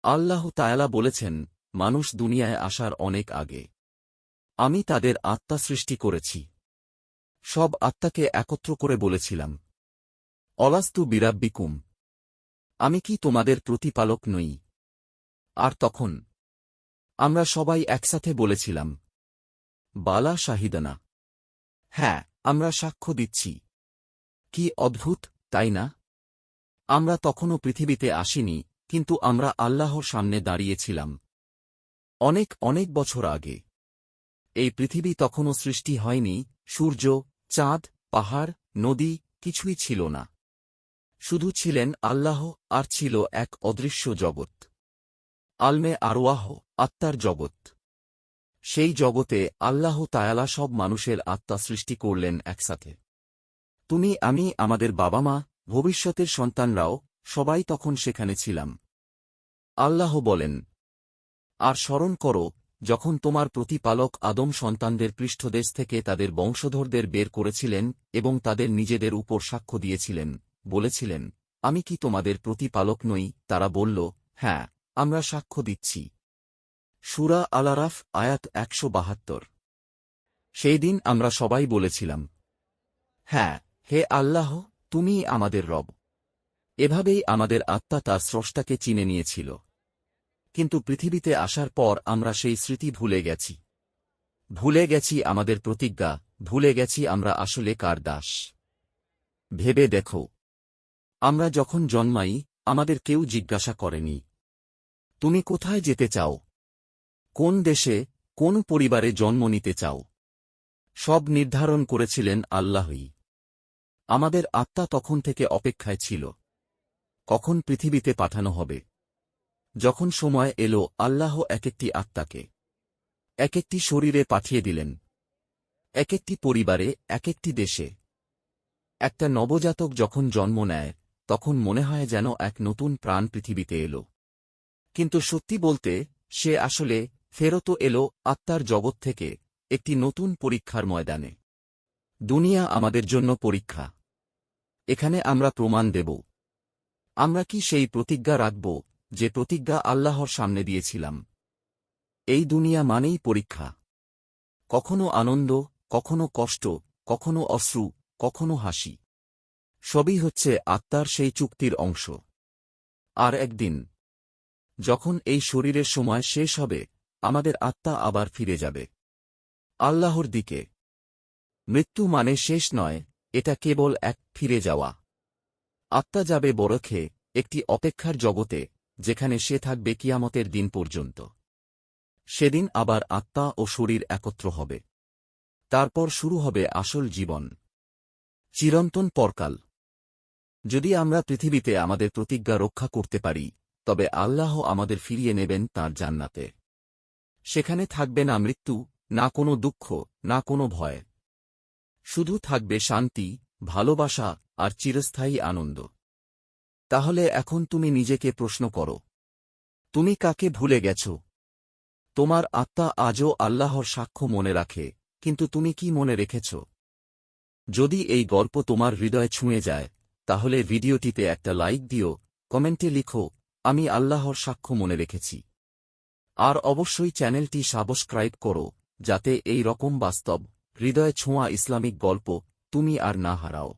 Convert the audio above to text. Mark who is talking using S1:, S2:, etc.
S1: আল্লাহ তাআলা বলেছেন, মানুষ দুনিয়ায় আসার অনেক আগে আমি তাদের আত্মা সৃষ্টি করেছি। সব আত্মাকে একত্র করে বলেছিলাম, অলাস্তু বিরাব্বিকুম, আমি কি তোমাদের প্রতিপালক নই? আর তখন আমরা সবাই একসাথে বলেছিলাম, বালা শাহিদানা, হ্যাঁ, আমরা সাক্ষ্য দিচ্ছি। কি অদ্ভুত, তাই না? আমরা তখনও পৃথিবীতে আসিনি, কিন্তু আমরা আল্লাহর সামনে দাঁড়িয়েছিলাম। অনেক অনেক বছর আগে। এই পৃথিবী তখনও সৃষ্টি হয়নি, সূর্য, চাঁদ, পাহাড়, নদী কিছুই ছিল না। শুধু ছিলেন আল্লাহ, আর ছিল এক অদৃশ্য জগৎ, আলমে আরওয়াহ, আত্মার জগৎ। সেই জগতে আল্লাহ তাআলা সব মানুষের আত্মা সৃষ্টি করলেন একসাথে। তুমি, আমি, আমাদের বাবা মা, ভবিষ্যতের সন্তানরাও সবাই তখন সেখানে ছিলাম। আল্লাহ বলেন, আর স্মরণ করো, যখন তোমার প্রতিপালক আদম সন্তানদের পৃষ্ঠদেশ থেকে তাদের বংশধরদের বের করেছিলেন এবং তাদের নিজেদের উপর সাক্ষ্য দিয়েছিলেন, বলেছিলেন, আমি কি তোমাদের প্রতিপালক নই? তারা বলল, হ্যাঁ, আমরা সাক্ষ্য দিচ্ছি। সূরা আল-আরাফ আয়াত ১৭২। সেই দিন আমরা সবাই বলেছিলাম, হ্যাঁ, হে আল্লাহ, তুমিই আমাদের রব। এভাবেই আমাদের আত্মা তার স্রষ্টাকে চিনে নিয়েছিল। কিন্তু পৃথিবীতে আসার পর আমরা সেই স্মৃতি ভুলে গেছি। ভুলে গেছি আমাদের প্রতিজ্ঞা, ভুলে গেছি আমরা আসলে কার দাস। ভেবে দেখো, আমরা যখন জন্মাই, আমাদের কেউ জিজ্ঞাসা করেনি, তুমি কোথায় যেতে চাও, কোন দেশে, কোন পরিবারে জন্ম নিতে চাও। সব নির্ধারণ করেছিলেন আল্লাহই। আমাদের আত্মা তখন থেকে অপেক্ষায় ছিল, কখন পৃথিবীতে পাঠানো হবে। যখন সময় এলো, আল্লাহ এক একটি আত্মাকে এক একটি শরীরে পাঠিয়ে দিলেন, এক একটি পরিবারে, এক একটি দেশে। একটা নবজাতক যখন জন্ম নেয়, তখন মনে হয় যেন এক নতুন প্রাণ পৃথিবীতে এলো। কিন্তু সত্যি বলতে, সে আসলে ফেরত এলো আত্মার জগৎ থেকে, একটি নতুন পরীক্ষার ময়দানে। দুনিয়া আমাদের জন্য পরীক্ষা। এখানে আমরা প্রমাণ দেব, আমরা কি সেই প্রতিজ্ঞা রাখব, যে প্রতিজ্ঞা আল্লাহর সামনে দিয়েছিলাম। এই দুনিয়া মানেই পরীক্ষা। কখনো আনন্দ, কখনো কষ্ট, কখনো অশ্রু, কখনো হাসি। সবই হচ্ছে আত্মার সেই চুক্তির অংশ। আর একদিন, যখন এই শরীরের সময় শেষ হবে, আমাদের আত্মা আবার ফিরে যাবে আল্লাহর দিকে। মৃত্যু মানে শেষ নয়, এটা কেবল এক ফিরে যাওয়া। আত্মা যাবে বরখে, একটি অপেক্ষার জগতে, যেখানে সে থাকবে কিয়ামতের দিন পর্যন্ত। সেদিন আবার আত্মা ও শরীর একত্র হবে। তারপর শুরু হবে আসল জীবন, চিরন্তন পরকাল। যদি আমরা পৃথিবীতে আমাদের প্রতিজ্ঞা রক্ষা করতে পারি, তবে আল্লাহ আমাদের ফিরিয়ে নেবেন তাঁর জান্নাতে। সেখানে থাকবে না মৃত্যু, না কোনো দুঃখ, না কোনো ভয়। শুধু থাকবে শান্তি, ভালোবাসা আর চিরস্থায়ী আনন্দ। তাহলে এখন তুমি নিজেকে প্রশ্ন করো, তুমি কাকে ভুলে গেছ? তোমার আত্মা আজও আল্লাহর সাক্ষ্য মনে রাখে, কিন্তু তুমি কি মনে রেখেছ? যদি এই গল্প তোমার হৃদয় ছুঁয়ে যায়, তাহলে ভিডিওটিতে একটা লাইক দিও, কমেন্টে লিখো, আমি আল্লাহর সাক্ষ্য মনে রেখেছি। আর অবশ্যই চ্যানেলটি সাবস্ক্রাইব করো, যাতে এই রকম বাস্তব, হৃদয় ছোঁয়া ইসলামিক গল্প তুমি আর না হারাও।